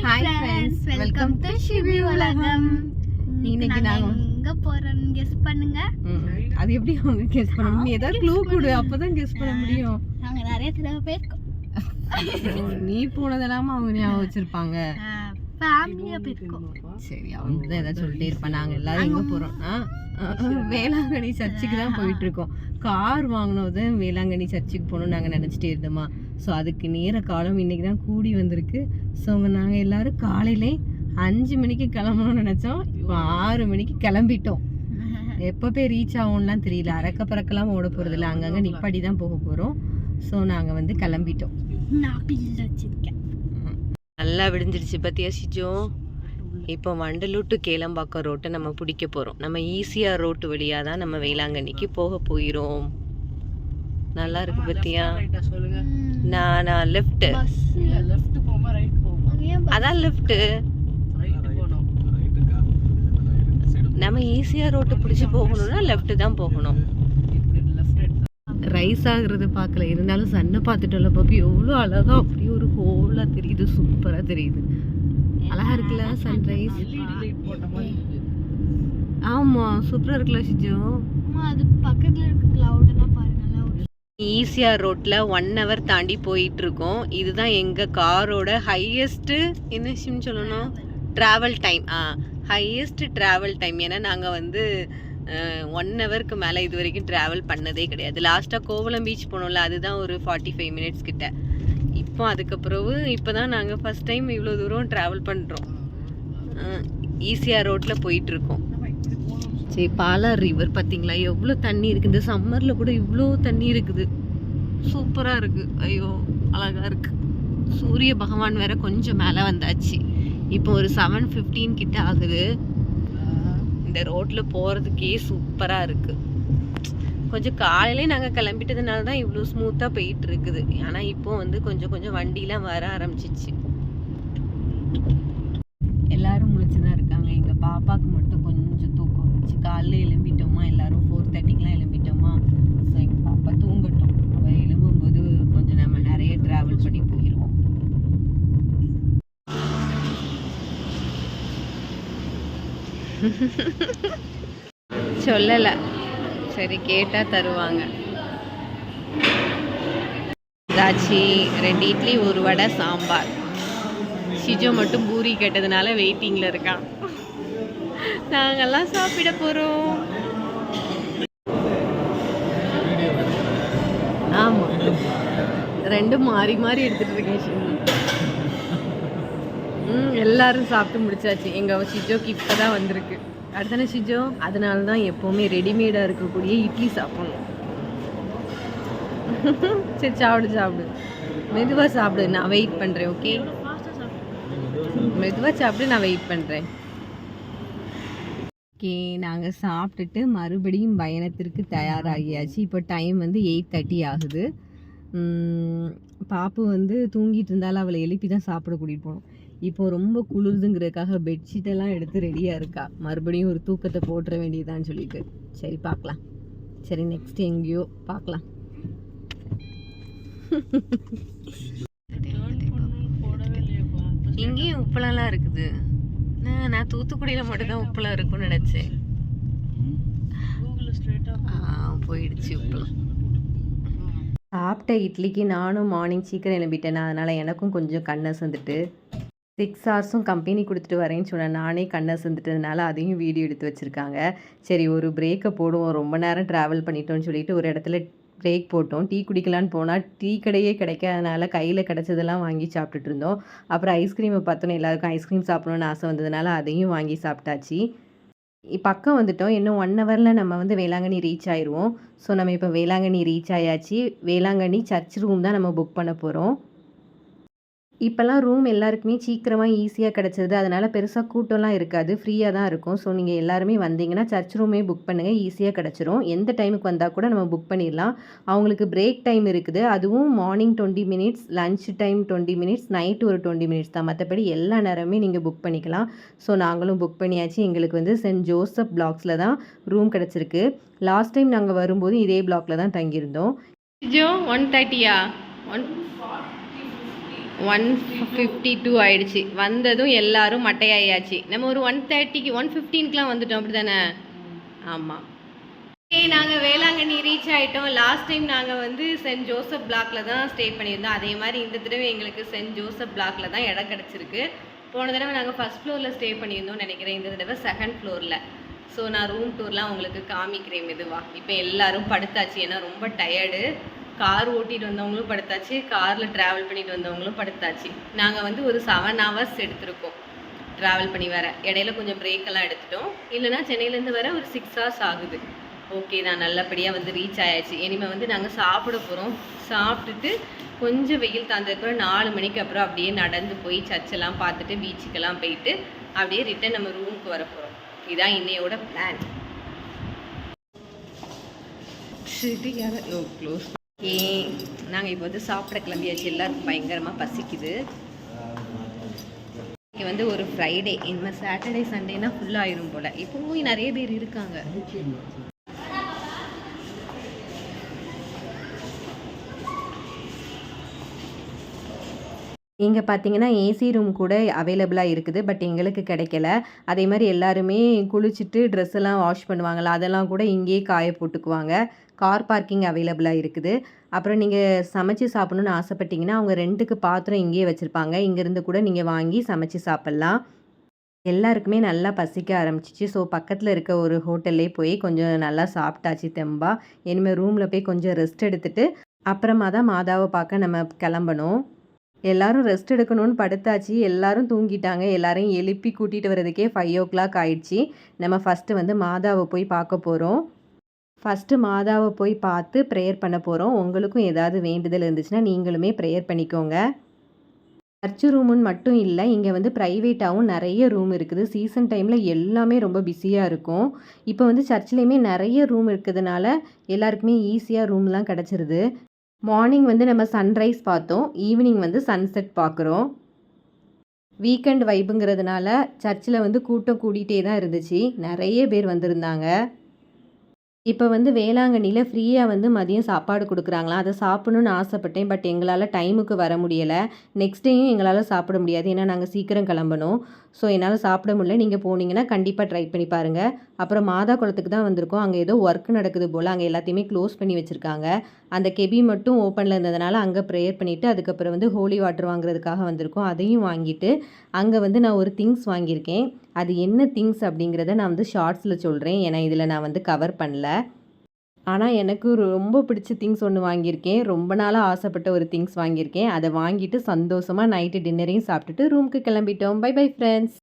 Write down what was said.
Hi friends, welcome to Shivi உலகம். இன்னைக்கு நாங்க எங்க போறோம்னு கெஸ் பண்ணுங்க. அது எப்படி அவங்க கெஸ் பண்ணணும்? நீ ஏதாவது க்ளூ கொடு, அப்பதான் கெஸ் பண்ண முடியும். நாங்க நிறைய தடவை போயிருக்கோம். நீ போனதெல்லாம் அவங்க ஞாபகம் வச்சிருப்பாங்க. ஃபேமிலியா போயிருக்கோம். சரி, அவங்க தான் ஏதாவது சொல்லிட்டே இருப்பாங்க. நாங்க எல்லாரும் எங்க போறோம்னா வேளாங்கண்ணி சர்ச்சுக்கு தான் போயிட்டு இருக்கோம். கார் வாங்கினது வேளாங்கண்ணி சர்ச்சுக்கு போகணும்னு நாங்கள் நினச்சிட்டே இருந்தோமா. ஸோ அதுக்கு நேர காலம் இன்னைக்கு தான் கூடி வந்திருக்கு. ஸோ நாங்கள் எல்லாரும் காலையிலே 5 மணிக்கு கிளம்பணும்னு நினச்சோம். இப்போ 6 மணிக்கு கிளம்பிட்டோம். எப்போ போய் ரீச் ஆகும்லாம் தெரியல. அறக்க பறக்கலாம் ஓட போகிறது இல்லை, அங்கங்கே நிப்பாடி தான் போக போகிறோம். ஸோ நாங்கள் வந்து கிளம்பிட்டோம். நல்லா விடிஞ்சிருச்சு பத்தியா சிஜோ. இப்போ வண்டலூர் டு கேளம்பாக்கம் ரோட்டை நம்ம பிடிக்க போகிறோம். நம்ம ஈஸியாக ரோட்டு வழியாக தான் நம்ம வேளாங்கண்ணிக்கு போக போகிறோம். நல்லா இருக்கு பத்தியா. நான் லெஃப்ட், அதான் லெஃப்ட். நம்ம ஈஸியாக ரோட்டு பிடிச்சி போகணும்னா லெஃப்ட் தான் போகணும். ரைஸ் ஆகுறது பார்க்கல, இருந்தாலும் சன்னை பார்த்துட்டோம்ல பாப்பி. எவ்வளோ அழகா அப்படியே ஒரு ஹோலாக தெரியுது, சூப்பராக தெரியுது. அழகா இருக்குல்ல சன்ரைஸ். ஆமா, சூப்பரா இருக்குல்ல சிஜோ. அது பக்கத்துல இருக்க கிளவுட் எல்லாம் பாருங்க. ஈஸியா ரோட்ல 1 hour தாண்டி போயிட்டு இருக்கோம். இதுதான் எங்க காரோட ஹையஸ்ட் என்ன விஷயம் சொல்லணும், travel time. Highest travel time. ஏன்னா நாங்க வந்து 1 hourக்கு மேல இது வரைக்கும் டிராவல் பண்ணதே கிடையாது. லாஸ்டா கோவளம் பீச் போனோம்ல, அதுதான் ஒரு 45 minutes கிட்ட. இப்போ அதுக்கப்புறம் இப்போதான் நாங்கள் ஃபர்ஸ்ட் டைம் இவ்வளோ தூரம் ட்ராவல் பண்ணுறோம். ஈஸியாக ரோட்டில் போயிட்டுருக்கோம். சரி, பாலார் ரிவர் பார்த்தீங்களா எவ்வளோ தண்ணி இருக்குது. இந்த சம்மரில் கூட இவ்வளோ தண்ணி இருக்குது, சூப்பராக இருக்குது. ஐயோ அழகாக இருக்குது. சூரிய பகவான் வேற கொஞ்சம் மேலே வந்தாச்சு. இப்போ ஒரு 7:15 கிட்ட ஆகுது. இந்த ரோட்டில் போகிறதுக்கே சூப்பராக இருக்குது. கொஞ்சம் காலையிலே நாங்கள் கிளம்பிட்டதுனால தான் இவ்வளோ ஸ்மூத்தாக போயிட்டு இருக்குது. ஆனால் இப்போ வந்து கொஞ்சம் கொஞ்சம் வண்டிலாம் வர ஆரம்பிச்சிச்சு. எல்லாரும் முழிச்சுதான் இருக்காங்க. எங்கள் பாப்பாவுக்கு மட்டும் கொஞ்சம் தூக்கம் வந்துச்சு. காலையில் எழும்பிட்டோமா, எல்லாரும் 4:30க்கெலாம் எழும்பிட்டோமா. ஸோ எங்கள் பாப்பா தூங்கட்டும். அவள் எழும்பும்போது கொஞ்சம் நம்ம நிறைய ட்ராவல் பண்ணி போயிடுவோம். சொல்லலை, சரி கேட்டால் தருவாங்க. தாச்சி 2 இட்லி 1 வடை சாம்பார். ஷிஜோ மட்டும் பூரி கேட்டதுனால வெயிட்டிங்கில் இருக்கான். நாங்கெல்லாம் சாப்பிட போகிறோம். ஆமாம், 2 மாறி மாறி எடுத்துகிட்டு இருக்கேன் ஷிஜோ. எல்லாரும் சாப்பிட்டு முடிச்சாச்சு. எங்கள் ஷிஜோக்கு இப்போ தான் வந்திருக்கு. அடுத்தானே ஷிஜோ, அதனால தான் எப்போவுமே ரெடிமேடாக இருக்கக்கூடிய இட்லி சாப்பிடணும். சரி சாப்பிடு, மெதுவாக சாப்பிடு, நான் வெயிட் பண்ணுறேன். ஓகே, மெதுவாக சாப்பிடு, நான் வெயிட் பண்ணுறேன். ஓகே, நாங்கள் சாப்பிட்டுட்டு மறுபடியும் பயணத்திற்கு தயாராகியாச்சு. இப்போ டைம் வந்து 8:30 ஆகுது. பாப்பு வந்து தூங்கிட்டு இருந்தாலும் அவளை எழுப்பி தான் சாப்பிட கூட்டிகிட்டு போகணும். இப்போ ரொம்ப குளிர்துங்கிறதுக்காக பெட்ஷீட்டெல்லாம் எடுத்து ரெடியாக இருக்கா. மறுபடியும் ஒரு தூக்கத்தை போட்டுற வேண்டியதான்னு சொல்லிட்டு. சரி பார்க்கலாம். சரி, நெக்ஸ்ட் எங்கேயோ பார்க்கலாம். இங்கேயும் உப்பளம்லாம் இருக்குது. நான் தூத்துக்குடியில் மட்டும்தான் உப்பளம் இருக்குன்னு நினச்சேன். போயிடுச்சு உப்பளம். சாப்பிட்ட இட்லிக்கு நானும் மார்னிங் சீக்கிரம் எழும்பிட்டேன். அதனால் எனக்கும் கொஞ்சம் கண்ணை சந்துட்டு 6 hours கம்பெனி கொடுத்துட்டு வரேன்னு சொன்னேன். நானே கண்ணை சந்துட்டதுனால அதையும் வீடியோ எடுத்து வச்சுருக்காங்க. சரி, ஒரு பிரேக்கை போடுவோம், ரொம்ப நேரம் ட்ராவல் பண்ணிட்டோன்னு சொல்லிட்டு ஒரு இடத்துல பிரேக் போட்டோம். டீ குடிக்கலான்னு போனால் டீ கடையே கிடைக்காதனால கையில் கிடச்சதெல்லாம் வாங்கி சாப்பிட்டுட்டு இருந்தோம். அப்புறம் ஐஸ்கிரீமை பார்த்தோன்னே எல்லாருக்கும் ஐஸ்கிரீம் சாப்பிடணுன்னு ஆசை வந்ததுனால அதையும் வாங்கி சாப்பிட்டாச்சு. பக்கம் வந்துட்டோம். இன்னும் 1 hourல நம்ம வந்து வேளாங்கண்ணி ரீச் ஆயிடுவோம். ஸோ நம்ம இப்போ வேளாங்கண்ணி ரீச் ஆயாச்சு. வேளாங்கண்ணி சர்ச் ரூம் தான் நம்ம புக் பண்ண போகிறோம். இப்போல்லாம் ரூம் எல்லாருக்குமே சீக்கிரமாக ஈஸியாக கிடச்சிது. அதனால் பெருசாக கூட்டம்லாம் இருக்காது, ஃப்ரீயாக தான் இருக்கும். ஸோ நீங்கள் எல்லாருமே வந்தீங்கன்னா சர்ச் ரூமே புக் பண்ணுங்கள், ஈஸியாக கிடச்சிரும். எந்த டைமுக்கு வந்தால் கூட நம்ம புக் பண்ணிடலாம். அவங்களுக்கு பிரேக் டைம் இருக்குது. அதுவும் morning 20 minutes, lunch time 20 minutes, night ஒரு 20 minutes தான். மற்றபடி எல்லா நேரமே நீங்கள் புக் பண்ணிக்கலாம். ஸோ நாங்களும் புக் பண்ணியாச்சு. எங்களுக்கு வந்து சென்ட் ஜோசப் பிளாக்ஸில் தான் ரூம் கிடச்சிருக்கு. லாஸ்ட் டைம் நாங்கள் வரும்போது இதே பிளாக்ல தான் தங்கியிருந்தோம். 1:30 1:52 ஆயிடுச்சு. வந்ததும் எல்லாரும் மட்டையாயாச்சு. நம்ம ஒரு 1:30க்கு 1:15க்குலாம் வந்துட்டோம் அப்படி தானே? ஆமாம். ஓகே, நாங்கள் வேளாங்கண்ணி ரீச் ஆகிட்டோம். லாஸ்ட் டைம் நாங்கள் வந்து சென்ட் ஜோசப் பிளாக்ல தான் ஸ்டே பண்ணியிருந்தோம். அதே மாதிரி இந்த தடவை எங்களுக்கு சென்ட் ஜோசப் பிளாக்ல தான் இடம் கிடச்சிருக்கு. போன தடவை நாங்கள் ஃபஸ்ட் ஃப்ளோரில் ஸ்டே பண்ணியிருந்தோம்னு நினைக்கிறேன். இந்த தடவை செகண்ட் ஃப்ளோரில். ஸோ நான் ரூம் டூர்லாம் உங்களுக்கு காமிக்கிறேன் மெதுவாக. இப்போ எல்லாரும் படுத்தாச்சு, ஏன்னா ரொம்ப டயர்டு. கார் ஓட்டிகிட்டு வந்தவங்களும் படுத்தாச்சு, காரில் ட்ராவல் பண்ணிட்டு வந்தவங்களும் படுத்தாச்சு. நாங்கள் வந்து ஒரு 7 hours எடுத்திருக்கோம் ட்ராவல் பண்ணி வர. இடையில கொஞ்சம் பிரேக்கெல்லாம் எடுத்துட்டோம். இல்லைனா சென்னையிலேருந்து வர ஒரு 6 hours ஆகுது. ஓகே, நான் நல்லபடியாக வந்து ரீச் ஆயாச்சு. இனிமேல் வந்து நாங்கள் சாப்பிட போகிறோம். சாப்பிட்டுட்டு கொஞ்சம் வெயில் தாழ்ந்ததுக்கப்புறம் 4 மணிக்கு அப்புறம் அப்படியே நடந்து போய் சர்ச்செல்லாம் பார்த்துட்டு பீச்சுக்கெல்லாம் போயிட்டு அப்படியே ரிட்டன் நம்ம ரூமுக்கு வர போகிறோம். இதான் இன்னையோட பிளான். க்ளோஸ். நாங்கள் இப்போ வந்து சாப்பிட கிளம்பியாச்சு. எல்லாருக்கும் பயங்கரமாக பசிக்குது. இங்கே வந்து ஒரு ஃப்ரைடே, இனிமேல் சாட்டர்டே சண்டேனா ஃபுல்லாகிடும் போல். இப்போவும் நிறைய பேர் இருக்காங்க. இங்கே பார்த்தீங்கன்னா ஏசி ரூம் கூட அவைலபிளாக இருக்குது. பட் எங்களுக்கு கிடைக்கல. அதே மாதிரி எல்லாருமே குளிச்சுட்டு ட்ரெஸ் எல்லாம் வாஷ் பண்ணுவாங்கள்ல, அதெல்லாம் கூட இங்கேயே காய போட்டுக்குவாங்க. கார் பார்க்கிங் அவைலபிளாக இருக்குது. அப்புறம் நீங்கள் சமைச்சு சாப்பிடணுன்னு ஆசைப்பட்டீங்கன்னா அவங்க ரெண்டுக்கு பாத்திரம் இங்கேயே வச்சுருப்பாங்க. இங்கேருந்து கூட நீங்கள் வாங்கி சமைச்சு சாப்பிட்லாம். எல்லாருக்குமே நல்லா பசிக்க ஆரம்பிச்சிச்சு. ஸோ பக்கத்தில் இருக்க ஒரு ஹோட்டல்லே போய் கொஞ்சம் நல்லா சாப்பிட்டாச்சு தெம்பா. இனிமேல் ரூமில் போய் கொஞ்சம் ரெஸ்ட் எடுத்துட்டு அப்புறமா தான் மாதாவை பார்க்க நம்ம கிளம்பணும். எல்லாரும் ரெஸ்ட் எடுக்கணும்னு படுத்தாச்சு. எல்லாரும் தூங்கிட்டாங்க. எல்லாரையும் எழுப்பி கூட்டிகிட்டு வரதுக்கே 5 o'clock ஆயிடுச்சு. நம்ம ஃபஸ்ட்டு வந்து மாதாவை போய் பார்க்க போகிறோம். ஃபஸ்ட்டு மாதாவை போய் பார்த்து ப்ரேயர் பண்ண போகிறோம். உங்களுக்கும் ஏதாவது வேண்டுதல் இருந்துச்சுன்னா நீங்களுமே ப்ரேயர் பண்ணிக்கோங்க. சர்ச்சு ரூமுன்னு மட்டும் இல்லை, இங்கே வந்து ப்ரைவேட்டாகவும் நிறைய ரூம் இருக்குது. சீசன் டைமில் எல்லாமே ரொம்ப பிஸியாக இருக்கும். இப்போ வந்து சர்ச்லேயுமே நிறைய ரூம் இருக்கிறதுனால எல்லாருக்குமே ஈஸியாக ரூம்லாம் கிடச்சிருது. மார்னிங் வந்து நம்ம சன்ரைஸ் பார்த்தோம், ஈவினிங் வந்து சன்செட் பார்க்குறோம். வீக்கெண்ட் வைப்புங்கிறதுனால சர்ச்சில் வந்து கூட்டம் கூடிகிட்டே தான் இருந்துச்சு. நிறைய பேர் வந்திருந்தாங்க. இப்போ வந்து வேளாங்கண்ணியில் ஃப்ரீயாக வந்து மதியம் சாப்பாடு கொடுக்குறாங்களாம். அதை சாப்பிடணுன்னு ஆசைப்பட்டேன். பட் எங்களால் டைமுக்கு வர முடியலை. நெக்ஸ்ட் டேயும் எங்களால் சாப்பிட முடியாது, ஏன்னா நாங்கள் சீக்கிரம் கிளம்பணும். ஸோ என்னால் சாப்பிட முடியல. நீங்கள் போனீங்கன்னா கண்டிப்பாக ட்ரை பண்ணி பாருங்கள். அப்புறம் மாதா குளத்துக்கு தான் வந்திருக்கோம். அங்கே ஏதோ ஒர்க் நடக்குது போல். அங்கே எல்லாத்தையுமே க்ளோஸ் பண்ணி வச்சுருக்காங்க. அந்த கெபி மட்டும் ஓப்பனில் இருந்ததுனால அங்கே ப்ரேயர் பண்ணிவிட்டு அதுக்கப்புறம் வந்து ஹோலி வாட்டர் வாங்குறதுக்காக வந்திருக்கோம். அதையும் வாங்கிட்டு அங்கே வந்து நான் ஒரு திங்ஸ் வாங்கியிருக்கேன். அது என்ன திங்ஸ் அப்படிங்கிறத நான் வந்து ஷார்ட்ஸில் சொல்கிறேன், ஏன்னா இதில் நான் வந்து கவர் பண்ணல. ஆனால் எனக்கு ரொம்ப பிடிச்ச திங்ஸ் ஒன்று வாங்கியிருக்கேன். ரொம்ப நாளாக ஆசைப்பட்ட ஒரு திங்ஸ் வாங்கியிருக்கேன். அதை வாங்கிட்டு சந்தோஷமாக நைட்டு டின்னரையும் சாப்பிட்டுட்டு ரூமுக்கு கிளம்பிட்டோம். Bye bye friends.